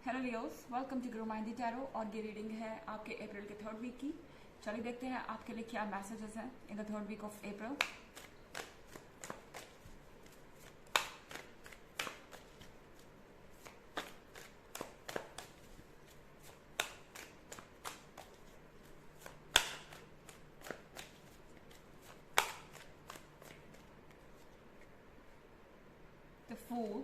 Hello Leos, welcome to Grow Mind Tarot. और ये reading है आपके अप्रैल के थर्ड वीक की। चलिए देखते हैं आपके लिए क्या मैसेजेस हैं in the third week of April. The fool,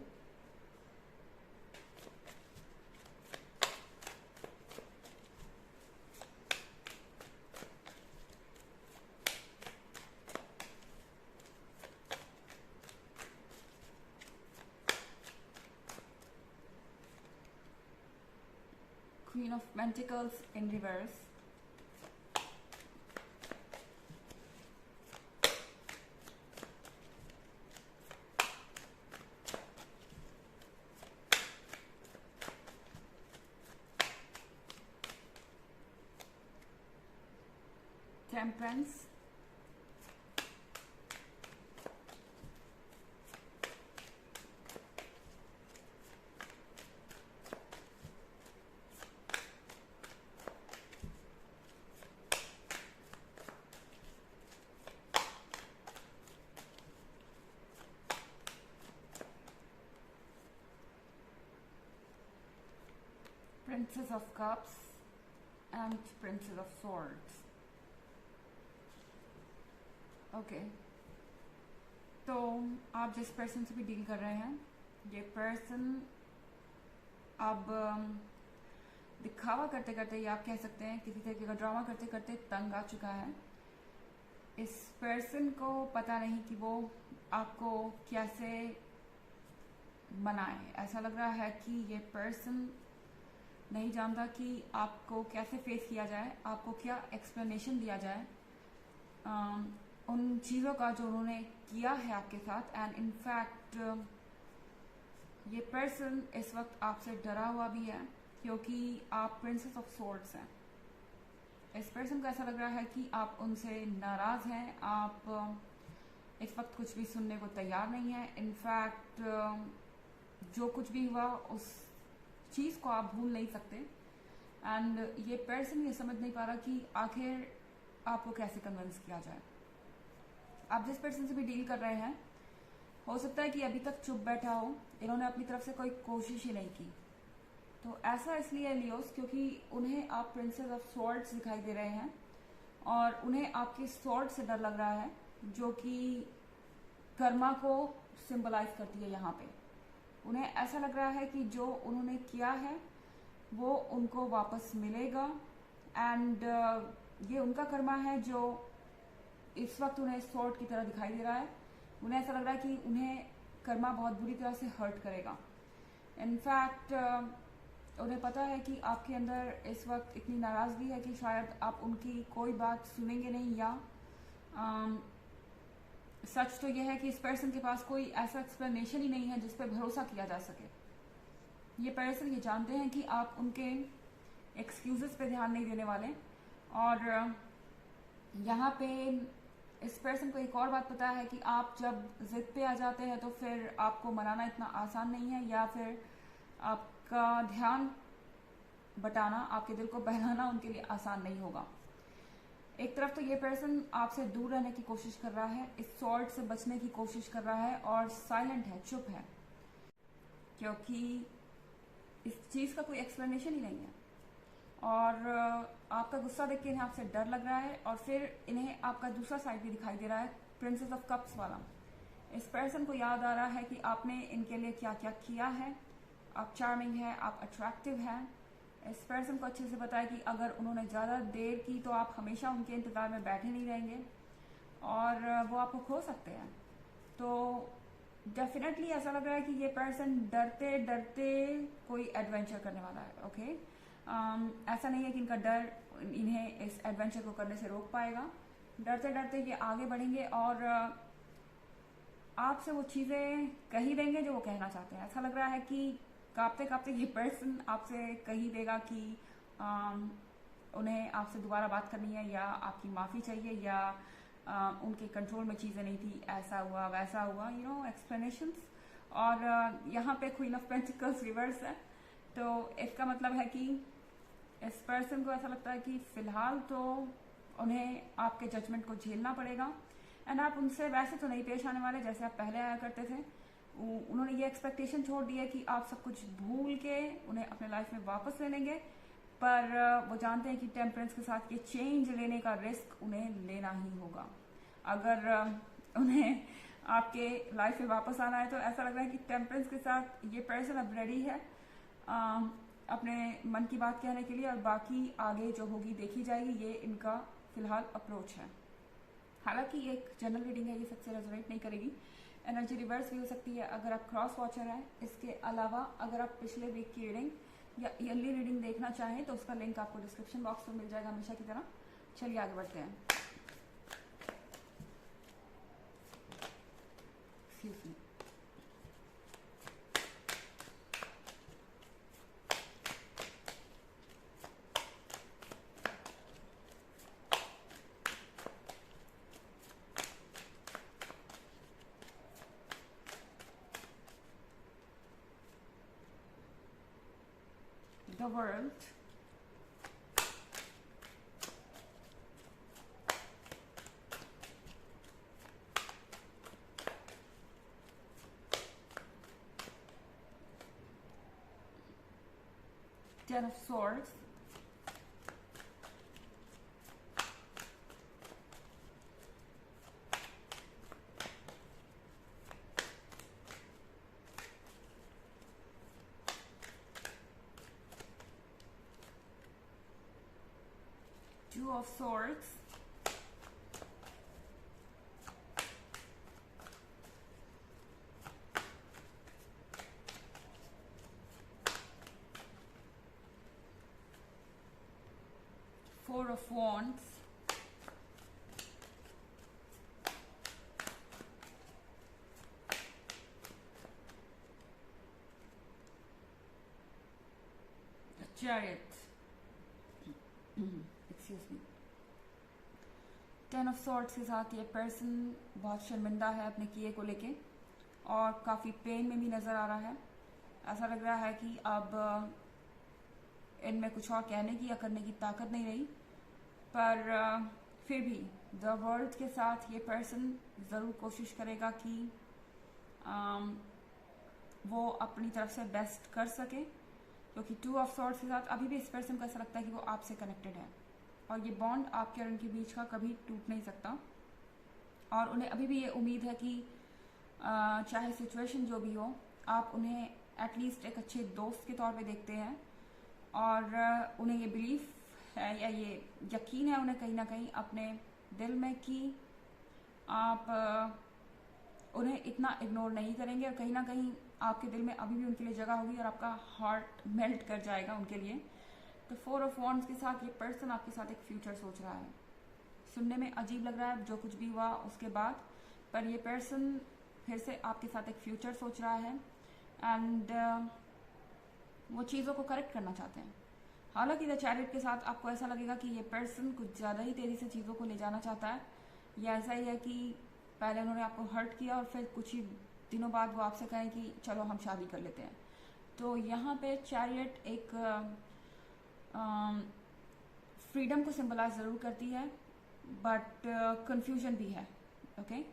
Queen of Pentacles in reverse, Temperance, Princess of Cups and Princess of Swords। Okay, तो आप जिस पर्सन से भी डील कर रहे हैं, ये पर्सन अब दिखावा करते करते, या आप कह सकते हैं किसी तरीके का ड्रामा करते करते तंग आ चुका है। इस पर्सन को पता नहीं कि वो आपको कैसे मनाए। ऐसा लग रहा है कि ये पर्सन नहीं जानता कि आपको कैसे फेस किया जाए, आपको क्या एक्सप्लेनेशन दिया जाए उन चीज़ों का जो उन्होंने किया है आपके साथ। एंड इनफैक्ट ये पर्सन इस वक्त आपसे डरा हुआ भी है, क्योंकि आप प्रिंसेस ऑफ सोर्ड्स हैं। इस पर्सन को ऐसा लग रहा है कि आप उनसे नाराज हैं, आप इस वक्त कुछ भी सुनने को तैयार नहीं है। इनफैक्ट जो कुछ भी हुआ उस चीज़ को आप भूल नहीं सकते। एंड ये पर्सन ये समझ नहीं पा रहा कि आखिर आपको कैसे कन्विंस किया जाए। आप जिस पर्सन से भी डील कर रहे हैं, हो सकता है कि अभी तक चुप बैठा हो, इन्होंने अपनी तरफ से कोई कोशिश ही नहीं की। तो ऐसा इसलिए है लियोस, क्योंकि उन्हें आप प्रिंसेस ऑफ स्वॉर्ड्स दिखाई दे रहे हैं और उन्हें आपकी स्वॉर्ड से डर लग रहा है, जो कि कर्मा को सिंबलाइज करती है। यहाँ पे उन्हें ऐसा लग रहा है कि जो उन्होंने किया है वो उनको वापस मिलेगा। एंड ये उनका कर्मा है जो इस वक्त उन्हें स्वॉर्ड की तरह दिखाई दे रहा है। उन्हें ऐसा लग रहा है कि उन्हें कर्मा बहुत बुरी तरह से हर्ट करेगा। इनफैक्ट उन्हें पता है कि आपके अंदर इस वक्त इतनी नाराज़गी है कि शायद आप उनकी कोई बात सुनेंगे नहीं, या सच तो यह है कि इस पर्सन के पास कोई ऐसा एक्सप्लेनेशन ही नहीं है जिस पर भरोसा किया जा सके। ये पर्सन ये जानते हैं कि आप उनके एक्सक्यूजेस पे ध्यान नहीं देने वाले। और यहाँ पे इस पर्सन को एक और बात पता है कि आप जब जिद पे आ जाते हैं तो फिर आपको मनाना इतना आसान नहीं है, या फिर आपका ध्यान बटाना, आपके दिल को बहलाना उनके लिए आसान नहीं होगा। एक तरफ तो ये पर्सन आपसे दूर रहने की कोशिश कर रहा है, इस सॉर्ट से बचने की कोशिश कर रहा है और साइलेंट है, चुप है, क्योंकि इस चीज़ का कोई एक्सप्लेनेशन ही नहीं है। और आपका गुस्सा देख के इन्हें आपसे डर लग रहा है। और फिर इन्हें आपका दूसरा साइड भी दिखाई दे रहा है, प्रिंसेस ऑफ कप्स वाला। इस पर्सन को याद आ रहा है कि आपने इनके लिए क्या क्या किया है। आप चार्मिंग है, आप अट्रैक्टिव हैं। इस पर्सन को अच्छे से पता है कि अगर उन्होंने ज़्यादा देर की तो आप हमेशा उनके इंतज़ार में बैठे नहीं रहेंगे और वो आपको खो सकते हैं। तो डेफिनेटली ऐसा लग रहा है कि ये पर्सन डरते डरते कोई एडवेंचर करने वाला है। ओके, ऐसा नहीं है कि इनका डर इन्हें इस एडवेंचर को करने से रोक पाएगा। डरते डरते ये आगे बढ़ेंगे और आपसे वो चीज़ें कही देंगे जो वो कहना चाहते हैं। ऐसा लग रहा है कि कांपते कांपते ये पर्सन आपसे कही देगा कि उन्हें आपसे दोबारा बात करनी है, या आपकी माफ़ी चाहिए, या उनके कंट्रोल में चीज़ें नहीं थी, ऐसा हुआ वैसा हुआ, एक्सप्लेनेशंस। और यहाँ पे क्वीन ऑफ पेंटिकल्स रिवर्स है, तो इसका मतलब है कि इस पर्सन को ऐसा लगता है कि फिलहाल तो उन्हें आपके जजमेंट को झेलना पड़ेगा, एंड आप उनसे वैसे तो नहीं पेश आने वाले जैसे आप पहले आया करते थे। उन्होंने ये एक्सपेक्टेशन छोड़ दी है कि आप सब कुछ भूल के उन्हें अपने लाइफ में वापस ले लेंगे, पर वो जानते हैं कि टेम्परेंस के साथ ये चेंज लेने का रिस्क उन्हें लेना ही होगा। अगर उन्हें आपके लाइफ में वापस आना है तो ऐसा लग रहा है कि टेम्परेंस के साथ ये पर्सन अब रेडी है अपने मन की बात कहने के लिए, और बाकी आगे जो होगी देखी जाएगी। ये इनका फिलहाल अप्रोच है। हालांकि एक जनरल रीडिंग है, ये सबसे रेजोनेट नहीं करेगी। एनर्जी रिवर्स भी हो सकती है अगर आप क्रॉस वॉचर हैं। इसके अलावा अगर आप पिछले वीक की रीडिंग या ईयरली रीडिंग देखना चाहें तो उसका लिंक आपको डिस्क्रिप्शन बॉक्स में मिल जाएगा हमेशा की तरह। चलिए आगे बढ़ते हैं। Excuse me. The world, Ten of Swords, Two of Swords, Four of Wands, the Chariot, excuse me। Ten of swords के साथ ये पर्सन बहुत शर्मिंदा है अपने किए को लेके और काफ़ी पेन में भी नज़र आ रहा है। ऐसा लग रहा है कि अब इनमें कुछ और कहने की या करने की ताकत नहीं रही, पर फिर भी द वर्ल्ड के साथ ये पर्सन ज़रूर कोशिश करेगा कि वो अपनी तरफ से बेस्ट कर सके, क्योंकि टू ऑफ सॉर्ड्स के साथ अभी भी इस पर्सन को ऐसा लगता है कि वो आपसे कनेक्टेड है और ये बॉन्ड आपके और उनके बीच का कभी टूट नहीं सकता। और उन्हें अभी भी ये उम्मीद है कि चाहे सिचुएशन जो भी हो, आप उन्हें एटलीस्ट एक अच्छे दोस्त के तौर पे देखते हैं, और उन्हें ये बिलीफ है या ये यकीन है उन्हें कहीं ना कहीं अपने दिल में कि आप उन्हें इतना इग्नोर नहीं करेंगे, और कहीं ना कहीं आपके दिल में अभी भी उनके लिए जगह होगी और आपका हार्ट मेल्ट कर जाएगा उनके लिए। तो फोर ऑफ वॉन्ड्स के साथ ये पर्सन आपके साथ एक फ्यूचर सोच रहा है। सुनने में अजीब लग रहा है जो कुछ भी हुआ उसके बाद, पर ये पर्सन फिर से आपके साथ एक फ्यूचर सोच रहा है, एंड वो चीज़ों को करेक्ट करना चाहते हैं। हालांकि द चैरियट के साथ आपको ऐसा लगेगा कि ये पर्सन कुछ ज़्यादा ही तेज़ी से चीज़ों को ले जाना चाहता है, या ऐसा ही है कि पहले उन्होंने आपको हर्ट किया और फिर कुछ ही दिनों बाद वो आपसे कहें कि चलो हम शादी कर लेते हैं। तो यहाँ पे चैरियट एक फ्रीडम को सिंबलाइज ज़रूर करती है, बट कंफ्यूजन भी है। ओके,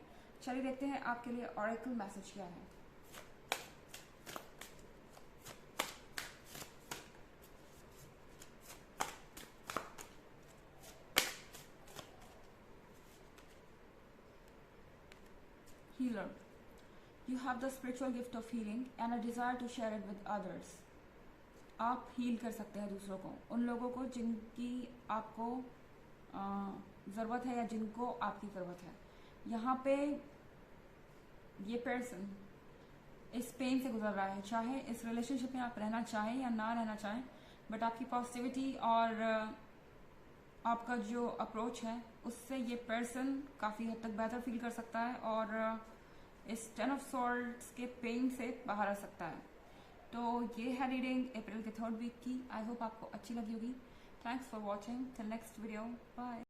चलिए देखते हैं आपके लिए ऑरेकल मैसेज क्या है। Healer, you have the spiritual gift of healing and a desire to share it with others. आप हील कर सकते हैं दूसरों को, उन लोगों को जिनकी आपको ज़रूरत है या जिनको आपकी ज़रूरत है। यहाँ पे ये पर्सन इस पेन से गुजर रहा है, चाहे इस रिलेशनशिप में आप रहना चाहें या ना रहना चाहें, बट आपकी पॉजिटिविटी और आपका जो अप्रोच है उससे ये पर्सन काफ़ी हद तक बेहतर फील कर सकता है और इस 10 ऑफ सॉर्ड्स के पेन से बाहर आ सकता है। तो ये है रीडिंग अप्रैल के 3rd वीक की। आई होप आपको अच्छी लगी होगी। Thanks for watching. Till next video, bye.